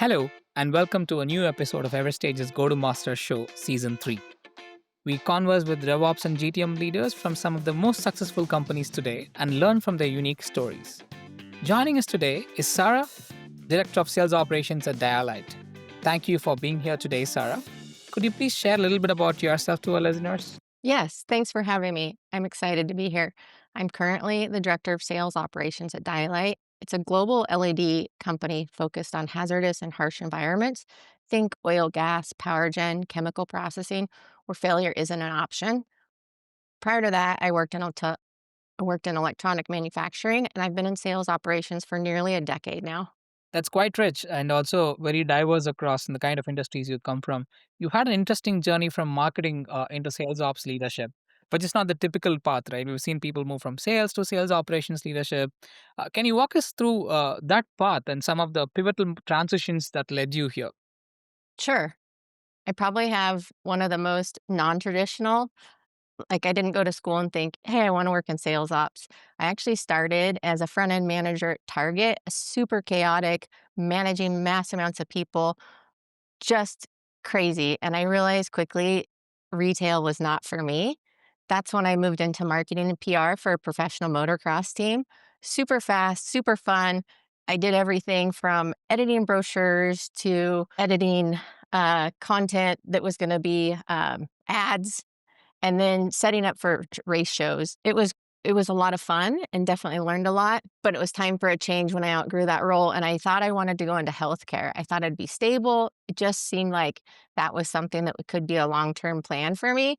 Hello, and welcome to a new episode of Everstage's Go to Master Show Season 3. We converse with DevOps and GTM leaders from some of the most successful companies today and learn from their unique stories. Joining us today is Sara, Director of Sales Operations at Dialight. Thank you for being here today, Sara. Could you please share a little bit about yourself to our listeners? Yes, thanks for having me. I'm excited to be here. I'm currently the Director of Sales Operations at Dialight. It's a global LED company focused on hazardous and harsh environments. Think oil, gas, power gen, chemical processing, where failure isn't an option. Prior to that, I worked in electronic manufacturing, and I've been in sales operations for nearly a decade now. That's quite rich and also very diverse across in the kind of industries you come from. You had an interesting journey from marketing into sales ops leadership, which is not the typical path, right? We've seen people move from sales to sales operations leadership. Can you walk us through that path and some of the pivotal transitions that led you here? Sure. I probably have one of the most non-traditional. Like, I didn't go to school and think, "Hey, I wanna work in sales ops." I actually started as a front-end manager at Target, super chaotic, managing mass amounts of people, just crazy, and I realized quickly retail was not for me. That's when I moved into marketing and PR for a professional motocross team. Super fast, super fun. I did everything from editing brochures to editing, content that was gonna be, ads and then setting up for race shows. It was a lot of fun and definitely learned a lot, but it was time for a change when I outgrew that role, and I thought I wanted to go into healthcare. I thought I'd be stable. It just seemed like that was something that could be a long-term plan for me,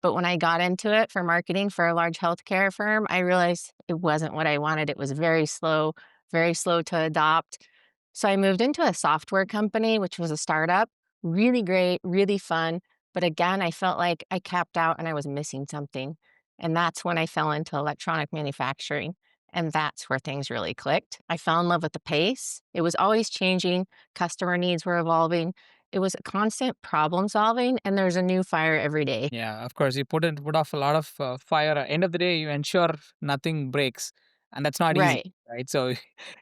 but when I got into it for marketing for a large healthcare firm, I realized it wasn't what I wanted. It was very slow to adopt. So I moved into a software company, which was a startup, really great, really fun, but again, I felt like I capped out and I was missing something. And that's when I fell into electronic manufacturing. And that's where things really clicked. I fell in love with the pace. It was always changing, customer needs were evolving. It was a constant problem solving, and there's a new fire every day. Yeah, of course, you put off a lot of fire. End of the day, you ensure nothing breaks, and that's not easy, Right. right? So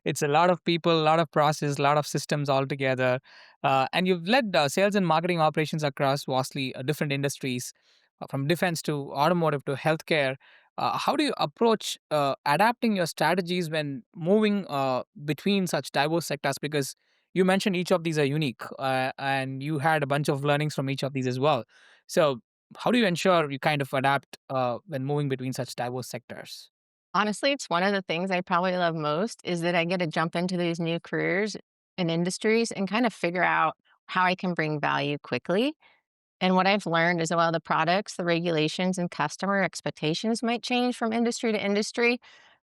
it's a lot of people, a lot of process, a lot of systems all together. And you've led sales and marketing operations across vastly different industries, from defense to automotive to healthcare. How do you approach adapting your strategies when moving between such diverse sectors? Because you mentioned each of these are unique, and you had a bunch of learnings from each of these as well. So how do you ensure you kind of adapt when moving between such diverse sectors? Honestly, it's one of the things I probably love most is that I get to jump into these new careers and industries and kind of figure out how I can bring value quickly. And what I've learned is while the products, the regulations, and customer expectations might change from industry to industry,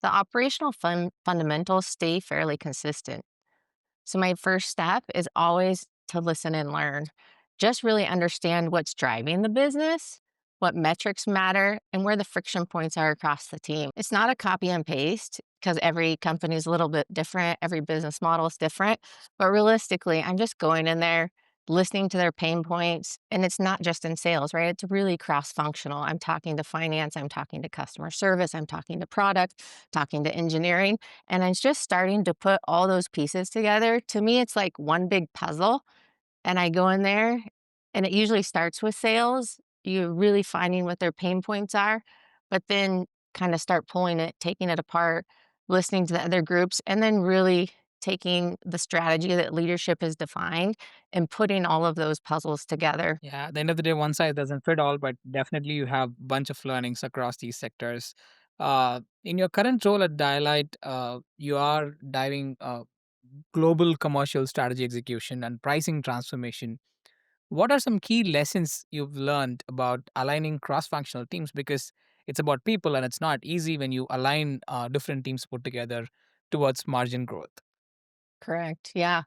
the operational fundamentals stay fairly consistent. So, my first step is always to listen and learn. Just really understand what's driving the business, what metrics matter, and where the friction points are across the team. It's not a copy and paste because every company is a little bit different, every business model is different. But realistically, I'm just going in there, listening to their pain points. And it's not just in sales, right? It's really cross functional. I'm talking to finance, I'm talking to customer service, I'm talking to product, talking to engineering. And it's just starting to put all those pieces together. To me, it's like one big puzzle. And I go in there, and it usually starts with sales. You're really finding what their pain points are, but then kind of start pulling it, taking it apart, listening to the other groups, and then really taking the strategy that leadership has defined and putting all of those puzzles together. Yeah, at the end of the day, one size doesn't fit all, but definitely you have a bunch of learnings across these sectors. In your current role at Dialight, you are diving global commercial strategy execution and pricing transformation. What are some key lessons you've learned about aligning cross functional teams? Because it's about people and it's not easy when you align different teams put together towards margin growth. Correct. Yeah.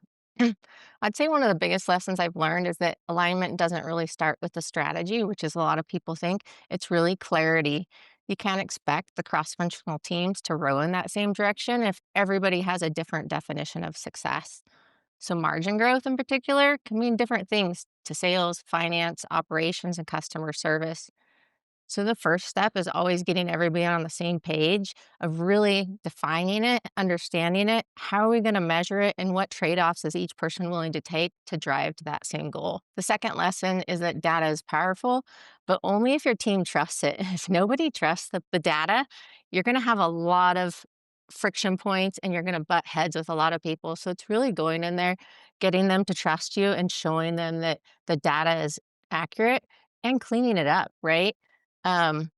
I'd say one of the biggest lessons I've learned is that alignment doesn't really start with the strategy, which is a lot of people think. It's really clarity. You can't expect the cross functional teams to row in that same direction if everybody has a different definition of success. So, margin growth in particular can mean different things to sales, finance, operations, and customer service. So the first step is always getting everybody on the same page of really defining it, understanding it. How are we going to measure it? And what trade offs is each person willing to take to drive to that same goal? The second lesson is that data is powerful, but only if your team trusts it. If nobody trusts the data, you're going to have a lot of friction points and you're going to butt heads with a lot of people. So it's really going in there, getting them to trust you and showing them that the data is accurate and cleaning it up, right? Um,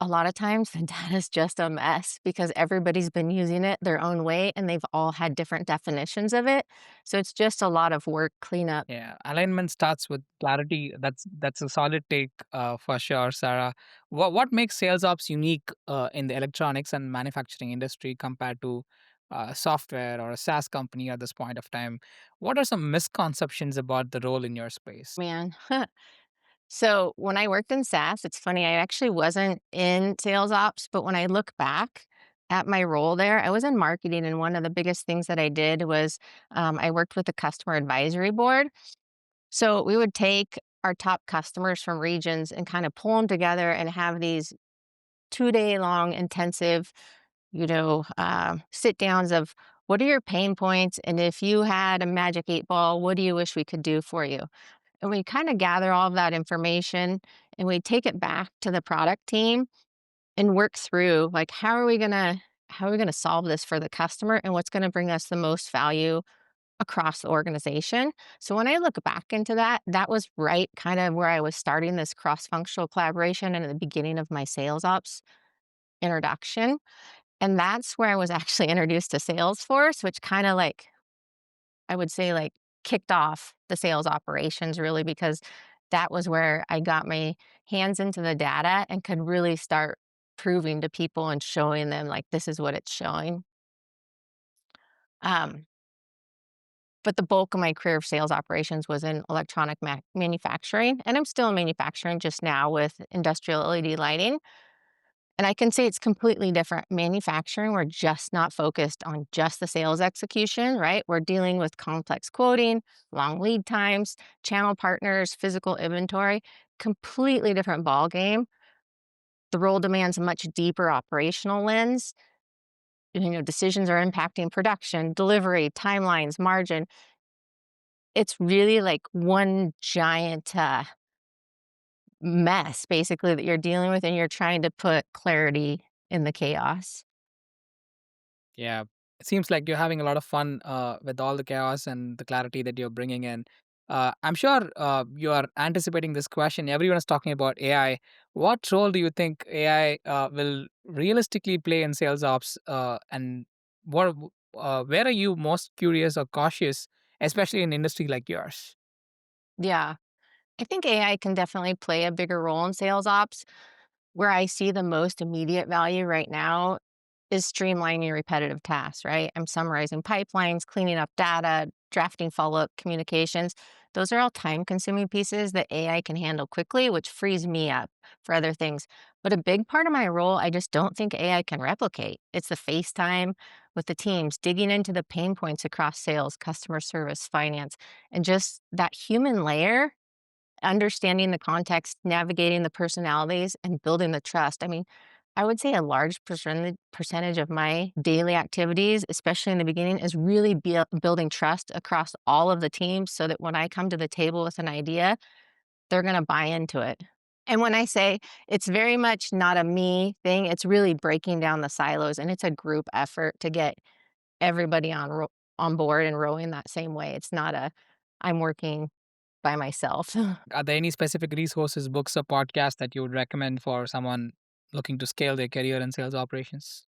a lot of times the data is just a mess because everybody's been using it their own way and they've all had different definitions of it. So it's just a lot of work, cleanup. Yeah, alignment starts with clarity. That's a solid take for sure, Sarah. What makes sales ops unique in the electronics and manufacturing industry compared to software or a SaaS company at this point of time? What are some misconceptions about the role in your space? Man. So when I worked in SaaS, it's funny, I actually wasn't in sales ops, but when I look back at my role there, I was in marketing. And one of the biggest things that I did was I worked with the customer advisory board. So we would take our top customers from regions and kind of pull them together and have these 2-day long intensive, sit downs of what are your pain points? And if you had a magic 8 ball, what do you wish we could do for you? And we kind of gather all of that information and we take it back to the product team and work through like how are we going to solve this for the customer and what's going to bring us the most value across the organization. So when I look back into that, that was right kind of where I was starting this cross-functional collaboration and at the beginning of my sales ops introduction. And that's where I was actually introduced to Salesforce, which kind of like I would say, like, kicked off the sales operations really because that was where I got my hands into the data and could really start proving to people and showing them, like, this is what it's showing. Um, but the bulk of my career of sales operations was in electronic manufacturing, and I'm still in manufacturing just now with industrial LED lighting. And I can say it's completely different. Manufacturing, we're just not focused on just the sales execution, right? We're dealing with complex quoting, long lead times, channel partners, physical inventory, completely different ball game. The role demands a much deeper operational lens. Decisions are impacting production, delivery, timelines, margin. It's really like one giant mess, basically, that you're dealing with, and you're trying to put clarity in the chaos. Yeah, it seems like you're having a lot of fun with all the chaos and the clarity that you're bringing in. I'm sure you are anticipating this question. Everyone is talking about AI. What role do you think AI will realistically play in sales ops? And what, where are you most curious or cautious, especially in an industry like yours? Yeah. I think AI can definitely play a bigger role in sales ops. Where I see the most immediate value right now is streamlining repetitive tasks, right? I'm summarizing pipelines, cleaning up data, drafting follow up communications. Those are all time consuming pieces that AI can handle quickly, which frees me up for other things. But a big part of my role, I just don't think AI can replicate. It's the FaceTime with the teams, digging into the pain points across sales, customer service, finance, and just that human layer understanding the context, navigating the personalities, and building the trust. I mean, I would say a large percentage of my daily activities, especially in the beginning, is really building trust across all of the teams so that when I come to the table with an idea, they're going to buy into it. And when I say it's very much not a me thing, it's really breaking down the silos and it's a group effort to get everybody on board and rowing that same way. It's not a I'm working by myself. Are there any specific resources, books, or podcasts that you would recommend for someone looking to scale their career in sales operations?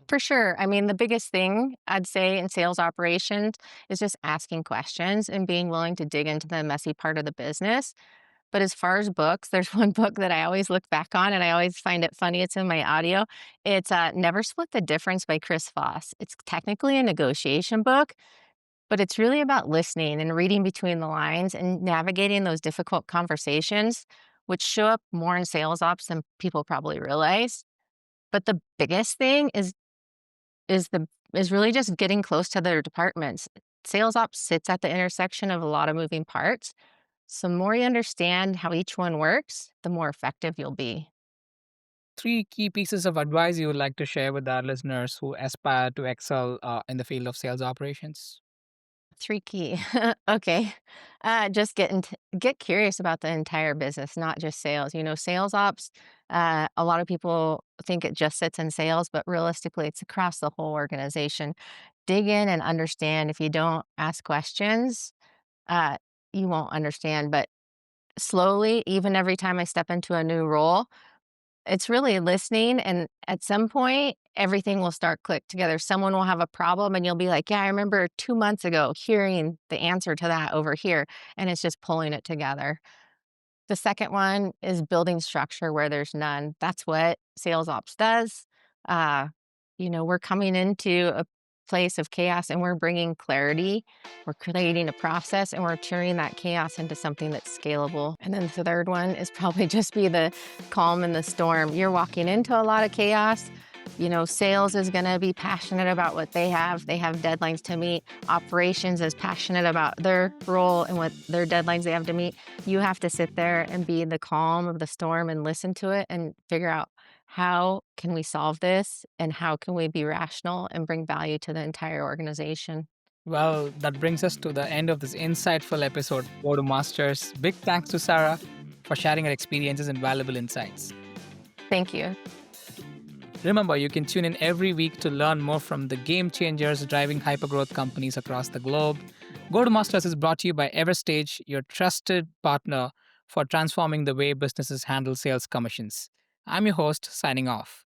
For sure. I mean, the biggest thing I'd say in sales operations is just asking questions and being willing to dig into the messy part of the business. But as far as books, there's one book that I always look back on and I always find it funny. It's in my audio. It's Never Split the Difference by Chris Voss. It's technically a negotiation book, but it's really about listening and reading between the lines and navigating those difficult conversations, which show up more in sales ops than people probably realize. But the biggest thing is the is really just getting close to their departments. Sales ops sits at the intersection of a lot of moving parts. So, the more you understand how each one works, the more effective you'll be. Three key pieces of advice you would like to share with our listeners who aspire to excel in the field of sales operations? Three key. Okay. Just get curious about the entire business, not just sales. Sales ops, a lot of people think it just sits in sales, but realistically, it's across the whole organization. Dig in and understand. If you don't ask questions, uh, you won't understand. But slowly, even every time I step into a new role, it's really listening, and at some point, everything will start click together. Someone will have a problem, and you'll be like, "Yeah, I remember 2 months ago hearing the answer to that over here," and it's just pulling it together. The second one is building structure where there's none. That's what sales ops does. Uh, we're coming into a place of chaos and we're bringing clarity. We're creating a process and we're turning that chaos into something that's scalable. And then the third one is probably just be the calm in the storm. You're walking into a lot of chaos. Sales is going to be passionate about what they have. They have deadlines to meet. Operations is passionate about their role and what their deadlines they have to meet. You have to sit there and be in the calm of the storm and listen to it and figure out how can we solve this and how can we be rational and bring value to the entire organization. Well, that brings us to the end of this insightful episode. Go to Masters. Big thanks to Sarah for sharing her experiences and valuable insights. Thank you. Remember, you can tune in every week to learn more from the game changers driving hypergrowth companies across the globe. Go to Masters is brought to you by Everstage, your trusted partner for transforming the way businesses handle sales commissions. I'm your host, signing off.